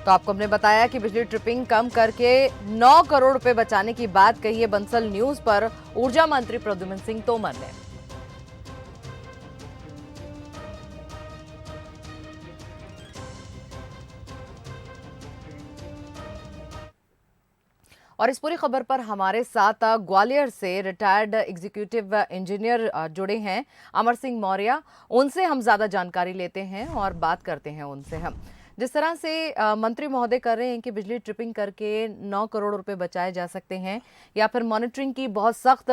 तो आपको हमने बताया कि बिजली ट्रिपिंग कम करके 9 करोड़ रुपए बचाने की बात कही है बंसल न्यूज पर ऊर्जा मंत्री प्रद्युम्न सिंह तोमर ने। और इस पूरी खबर पर हमारे साथ ग्वालियर से रिटायर्ड एग्जीक्यूटिव इंजीनियर जुड़े हैं अमर सिंह मौर्य। उनसे हम ज्यादा जानकारी लेते हैं और बात करते हैं उनसे। हम जिस तरह से मंत्री महोदय कर रहे हैं कि बिजली ट्रिपिंग करके 9 करोड़ रुपए बचाए जा सकते हैं, या फिर मॉनिटरिंग की बहुत सख्त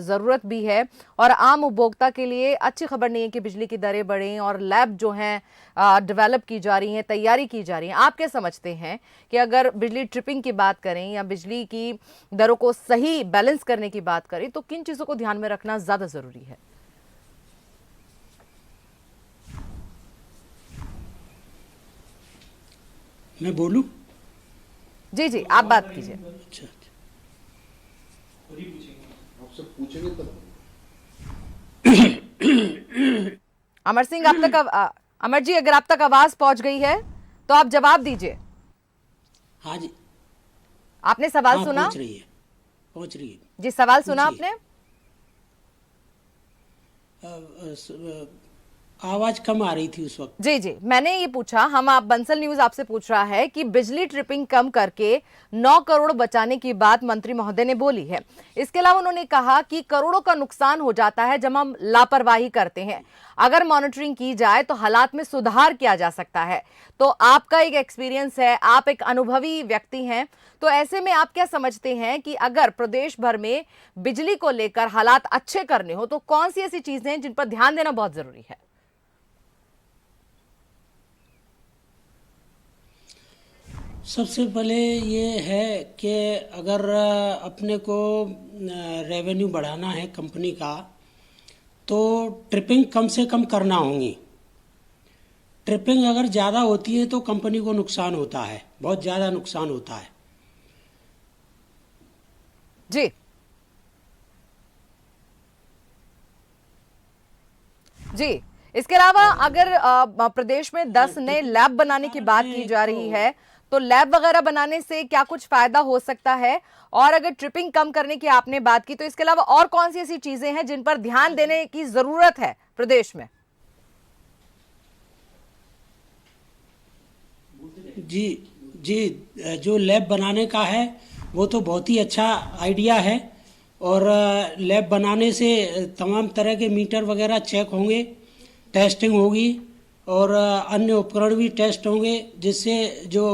ज़रूरत भी है और आम उपभोक्ता के लिए अच्छी खबर नहीं है कि बिजली की दरें बढ़ें और लैब जो हैं डेवलप की जा रही हैं, तैयारी की जा रही है। आप क्या समझते हैं कि अगर बिजली ट्रिपिंग की बात करें या बिजली की दरों को सही बैलेंस करने की बात करें तो किन चीज़ों को ध्यान में रखना ज़्यादा ज़रूरी है? मैं बोलूं? जी जी, आप बात कीजिए। अच्छा, आपसे पूछेंगे तब। अमर सिंह, आप तक अमर जी, अगर आप तक आवाज पहुंच गई है तो आप जवाब दीजिए। हाँ जी, आपने सवाल हाँ, सुना? पहुंच रही है जी, सवाल सुना पूछिए। आपने? आवाज कम आ रही थी उस वक्त। जी जी, मैंने ये पूछा, आप बंसल न्यूज आपसे पूछ रहा है कि बिजली ट्रिपिंग कम करके 9 करोड़ बचाने की बात मंत्री महोदय ने बोली है। इसके अलावा उन्होंने कहा कि करोड़ों का नुकसान हो जाता है जब हम लापरवाही करते हैं। अगर मॉनिटरिंग की जाए तो हालात में सुधार किया जा सकता है। तो आपका एक एक्सपीरियंस है, आप एक अनुभवी व्यक्ति हैं, तो ऐसे में आप क्या समझते हैं कि अगर प्रदेश भर में बिजली को लेकर हालात अच्छे करने हो तो कौन सी ऐसी चीजें हैं जिन पर ध्यान देना बहुत जरूरी है? सबसे पहले ये है कि अगर अपने को रेवेन्यू बढ़ाना है कंपनी का तो ट्रिपिंग कम से कम करना होगी। ट्रिपिंग अगर ज़्यादा होती है तो कंपनी को नुकसान होता है, बहुत ज़्यादा नुकसान होता है। जी जी, इसके अलावा अगर प्रदेश में 10 नए लैब बनाने की बात की जा रही है तो लैब वगैरह बनाने से क्या कुछ फायदा हो सकता है? और अगर ट्रिपिंग कम करने की आपने बात की तो इसके अलावा और कौन सी ऐसी चीजें हैं जिन पर ध्यान देने की जरूरत है प्रदेश में? जी जी, जो लैब बनाने का है वो तो बहुत ही अच्छा आइडिया है और लैब बनाने से तमाम तरह के मीटर वगैरह चेक होंगे, टेस्टिंग होगी और अन्य उपकरण भी टेस्ट होंगे, जिससे जो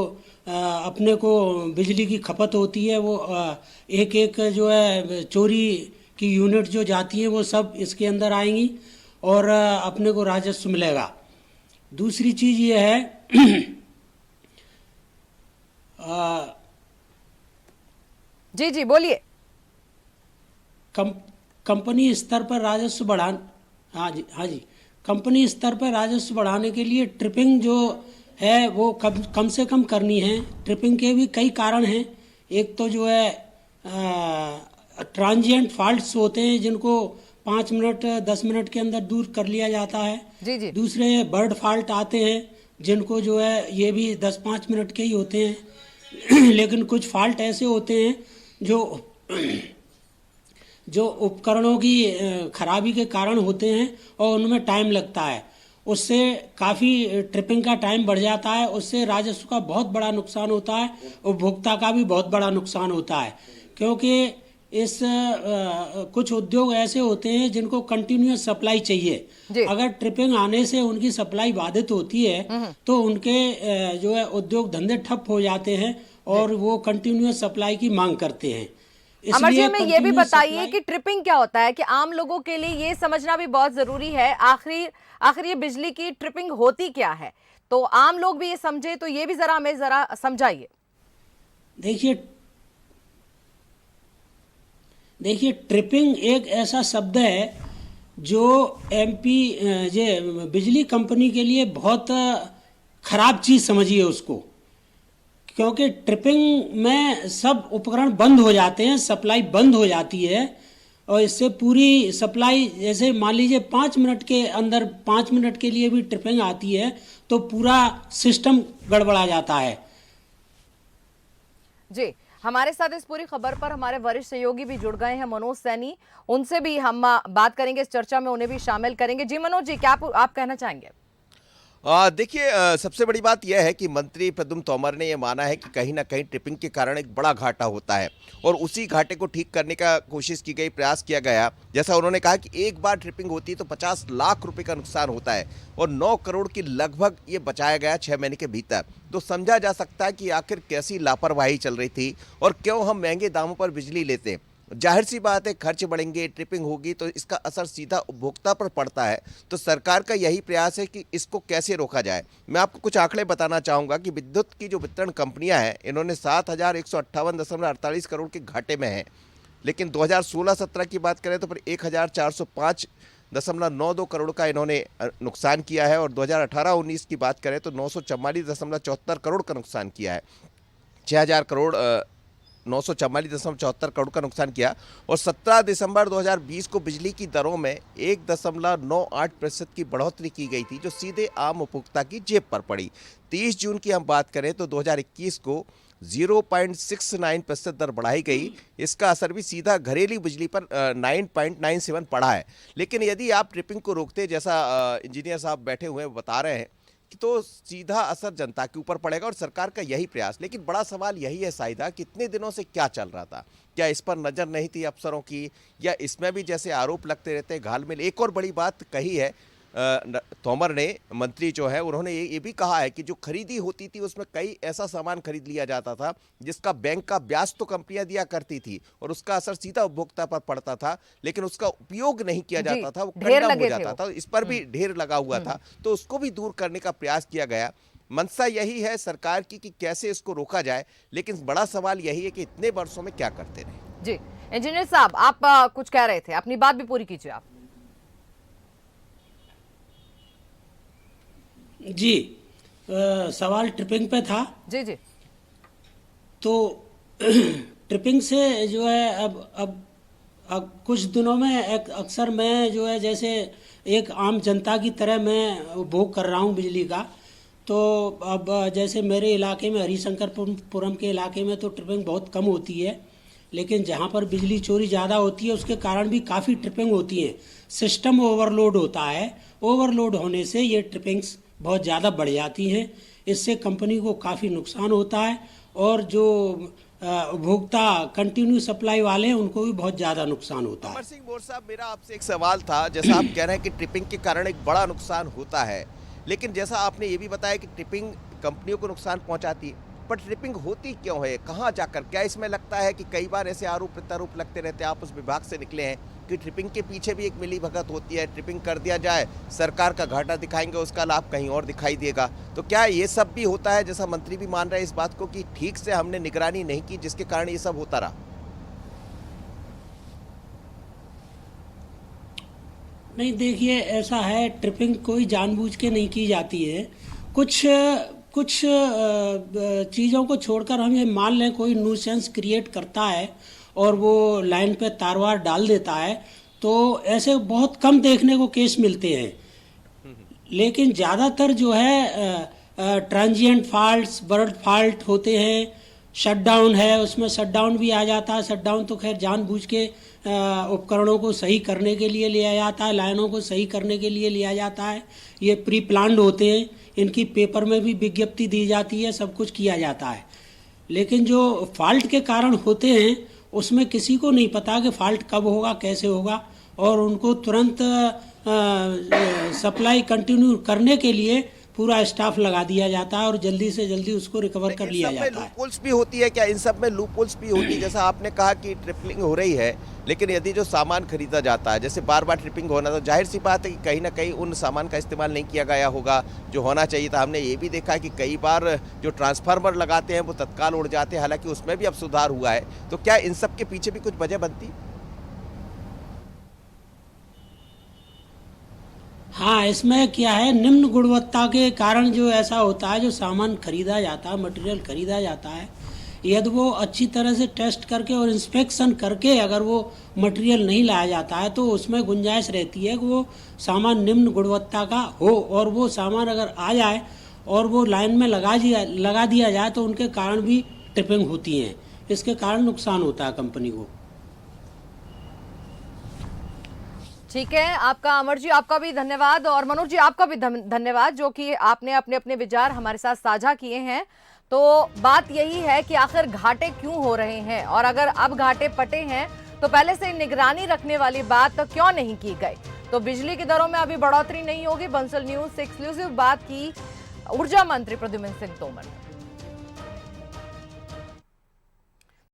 अपने को बिजली की खपत होती है वो एक एक जो है चोरी की यूनिट जो जाती है वो सब इसके अंदर आएंगी और अपने को राजस्व मिलेगा। दूसरी चीज़ ये है जी जी, बोलिए। कंपनी स्तर पर राजस्व हाँ जी, कंपनी स्तर पर राजस्व बढ़ाने के लिए ट्रिपिंग जो है वो कम से कम करनी है। ट्रिपिंग के भी कई कारण हैं। एक तो जो है ट्रांजिएंट फॉल्ट्स होते हैं जिनको 5 मिनट 10 मिनट के अंदर दूर कर लिया जाता है। जी जी, दूसरे बर्ड फॉल्ट आते हैं जिनको जो है ये भी 10-5 मिनट के ही होते हैं लेकिन कुछ फॉल्ट ऐसे होते हैं जो उपकरणों की खराबी के कारण होते हैं और उनमें टाइम लगता है। उससे काफ़ी ट्रिपिंग का टाइम बढ़ जाता है, उससे राजस्व का बहुत बड़ा नुकसान होता है, उपभोक्ता का भी बहुत बड़ा नुकसान होता है। क्योंकि इस कुछ उद्योग ऐसे होते हैं जिनको कंटिन्यूअस सप्लाई चाहिए। अगर ट्रिपिंग आने से उनकी सप्लाई बाधित होती है तो उनके जो है उद्योग धंधे ठप हो जाते हैं और वो कंटिन्यूअस सप्लाई की मांग करते हैं। अमर जी, हमें ये भी बताइए कि ट्रिपिंग क्या होता है, कि आम लोगों के लिए ये समझना भी बहुत जरूरी है। आखिर ये बिजली की ट्रिपिंग होती क्या है, तो आम लोग भी ये समझे, तो ये भी जरा हमें जरा समझाइए। देखिए, ट्रिपिंग एक ऐसा शब्द है जो एमपी बिजली कंपनी के लिए बहुत खराब चीज समझिए उसको, क्योंकि ट्रिपिंग में सब उपकरण बंद हो जाते हैं, सप्लाई बंद हो जाती है और इससे पूरी सप्लाई, जैसे मान लीजिए 5 मिनट के अंदर 5 मिनट के लिए भी ट्रिपिंग आती है तो पूरा सिस्टम गड़बड़ा जाता है। जी, हमारे साथ इस पूरी खबर पर हमारे वरिष्ठ सहयोगी भी जुड़ गए हैं, मनोज सैनी। उनसे भी हम बात करेंगे, इस चर्चा में उन्हें भी शामिल करेंगे। जी मनोज जी, क्या आप कहना चाहेंगे? देखिए, सबसे बड़ी बात यह है कि मंत्री प्रद्युम्न तोमर ने यह माना है कि कहीं ना कहीं ट्रिपिंग के कारण एक बड़ा घाटा होता है और उसी घाटे को ठीक करने का कोशिश की गई, प्रयास किया गया। जैसा उन्होंने कहा कि एक बार ट्रिपिंग होती है तो 50 लाख रुपए का नुकसान होता है और 9 करोड़ की लगभग ये बचाया गया 6 महीने के भीतर। तो समझा जा सकता है कि आखिर कैसी लापरवाही चल रही थी और क्यों हम महंगे दामों पर बिजली लेते हैं। जाहिर सी बात है, खर्च बढ़ेंगे, ट्रिपिंग होगी तो इसका असर सीधा उपभोक्ता पर पड़ता है। तो सरकार का यही प्रयास है कि इसको कैसे रोका जाए। मैं आपको कुछ आंकड़े बताना चाहूँगा कि विद्युत की जो वितरण कंपनियां हैं, इन्होंने 7,158.48 करोड़ के घाटे में हैं। लेकिन 2016-17 की बात करें तो फिर 1,405.92 करोड़ का इन्होंने नुकसान किया है और 2018-19 की बात करें तो 944.74 करोड़ का नुकसान किया है। 944.74 करोड़ का नुकसान किया और 17 दिसंबर 2020 को बिजली की दरों में 1.98% की बढ़ोतरी की गई थी, जो सीधे आम उपभोक्ता की जेब पर पड़ी। 30 जून की हम बात करें तो 2021 को 0.69% दर बढ़ाई गई। इसका असर भी सीधा घरेलू बिजली पर 9.97 पड़ा है। लेकिन यदि आप ट्रिपिंग को रोकते, जैसा इंजीनियर साहब बैठे हुए बता रहे हैं, तो सीधा असर जनता के ऊपर पड़ेगा और सरकार का यही प्रयास। लेकिन बड़ा सवाल यही है साहिदा, कितने दिनों से क्या चल रहा था? क्या इस पर नजर नहीं थी अफसरों की, या इसमें भी जैसे आरोप लगते रहते घालमेल? एक और बड़ी बात कही है तोमर ने, मंत्री जो है, उन्होंने ये भी कहा है कि जो खरीदी होती थी उसमें कई ऐसा सामान खरीद लिया जाता था जिसका बैंक का ब्याज तो कंपनियां दिया करती थी और उसका असर सीधा उपभोक्ता पर पड़ता था, लेकिन उसका उपयोग नहीं किया जाता था, वो कंडम हो जाता था। इस पर भी ढेर लगा हुआ था, तो उसको भी दूर करने का प्रयास किया गया। मंशा यही है सरकार की कि कैसे इसको रोका जाए, लेकिन बड़ा सवाल यही है कि इतने वर्षों में क्या करते रहे। जी, इंजीनियर साहब, आप कुछ कह रहे थे, अपनी बात भी पूरी कीजिए आप। जी, सवाल ट्रिपिंग पे था। जी जी। तो ट्रिपिंग से जो है अब कुछ दिनों में अक्सर मैं जो है, जैसे एक आम जनता की तरह मैं उपभोग कर रहा हूँ बिजली का। तो अब जैसे मेरे इलाके में, हरिशंकरपुरम के इलाके में तो ट्रिपिंग बहुत कम होती है, लेकिन जहाँ पर बिजली चोरी ज़्यादा होती है उसके कारण भी काफ़ी ट्रिपिंग होती है। सिस्टम ओवरलोड होता है, ओवरलोड होने से ये ट्रिपिंग्स बहुत ज़्यादा बढ़ जाती हैं। इससे कंपनी को काफ़ी नुकसान होता है और जो उपभोक्ता कंटिन्यू सप्लाई वाले हैं उनको भी बहुत ज़्यादा नुकसान होता है। अमर सिंह मोर साहब, मेरा आपसे एक सवाल था। जैसा आप कह रहे हैं कि ट्रिपिंग के कारण एक बड़ा नुकसान होता है, लेकिन जैसा आपने ये भी बताया कि ट्रिपिंग कंपनियों को नुकसान पहुंचाती है, पर ट्रिपिंग होती क्यों है, कहाँ जाकर? क्या इसमें लगता है कि कई बार ऐसे आरोप प्रत्यारोप लगते रहते हैं, आप उस विभाग से निकले हैं, कि ट्रिपिंग के पीछे भी एक मिली भगत होती है, ट्रिपिंग कर दिया जाए, सरकार का घाटा दिखाएंगे, उसका लाभ कहीं और दिखाई देगा? तो क्या ये सब भी होता है, जैसा मंत्री भी मान रहे हैं इस बात को, कि ठीक से हमने निगरानी नहीं की जिसके कारण ये सब होता रहा? नहीं, देखिए, ऐसा है, ट्रिपिंग कोई जानबूझ के नहीं की जाती है। कुछ चीज़ों को छोड़कर हम ये मान लें कोई न्यूसेंस क्रिएट करता है और वो लाइन पे तारवार डाल देता है, तो ऐसे बहुत कम देखने को केस मिलते हैं। लेकिन ज़्यादातर जो है ट्रांजिएंट फॉल्ट्स, बर्ड फॉल्ट होते हैं। शटडाउन है, उसमें शटडाउन भी आ जाता है। शटडाउन तो खैर जानबूझ के उपकरणों को सही करने के लिए लिया जाता है, लाइनों को सही करने के लिए लिया जाता है। ये प्री प्लान्ड होते हैं, इनकी पेपर में भी विज्ञप्ति दी जाती है, सब कुछ किया जाता है। लेकिन जो फॉल्ट के कारण होते हैं उसमें किसी को नहीं पता कि फॉल्ट कब होगा, कैसे होगा, और उनको तुरंत सप्लाई कंटिन्यू करने के लिए पूरा स्टाफ लगा दिया जाता है और जल्दी से जल्दी उसको रिकवर कर लिया जाता है। लूपहोल्स भी होती है क्या? इन सब में लूपहोल्स भी होती है? जैसा आपने कहा कि ट्रिपिंग हो रही है, लेकिन यदि जो सामान खरीदा जाता है, जैसे बार बार ट्रिपिंग होना, तो जाहिर सी बात है कि कहीं ना कहीं उन सामान का इस्तेमाल नहीं किया गया होगा जो होना चाहिए था। हमने ये भी देखा है कि कई बार जो ट्रांसफार्मर लगाते हैं वो तत्काल उड़ जाते हैं, हालांकि उसमें भी अब सुधार हुआ है। तो क्या इन सब के पीछे भी कुछ वजह बनती? हाँ, इसमें क्या है, निम्न गुणवत्ता के कारण जो ऐसा होता है, जो सामान खरीदा जाता है, मटेरियल खरीदा जाता है, यदि वो अच्छी तरह से टेस्ट करके और इंस्पेक्शन करके अगर वो मटेरियल नहीं लाया जाता है तो उसमें गुंजाइश रहती है कि वो सामान निम्न गुणवत्ता का हो, और वो सामान अगर आ जाए और वो लाइन में लगा दिया जाए तो उनके कारण भी ट्रिपिंग होती हैं, इसके कारण नुकसान होता है कंपनी को। ठीक है, आपका अमर जी, आपका भी धन्यवाद, और मनोज जी आपका भी धन्यवाद, जो कि आपने अपने अपने विचार हमारे साथ साझा किए हैं। तो बात यही है कि आखिर घाटे क्यों हो रहे हैं, और अगर अब घाटे पटे हैं तो पहले से निगरानी रखने वाली बात तो क्यों नहीं की गई। तो बिजली की दरों में अभी बढ़ोतरी नहीं होगी। बंसल न्यूज से एक्सक्लूसिव बात की ऊर्जा मंत्री प्रद्युम्न सिंह तोमर ने।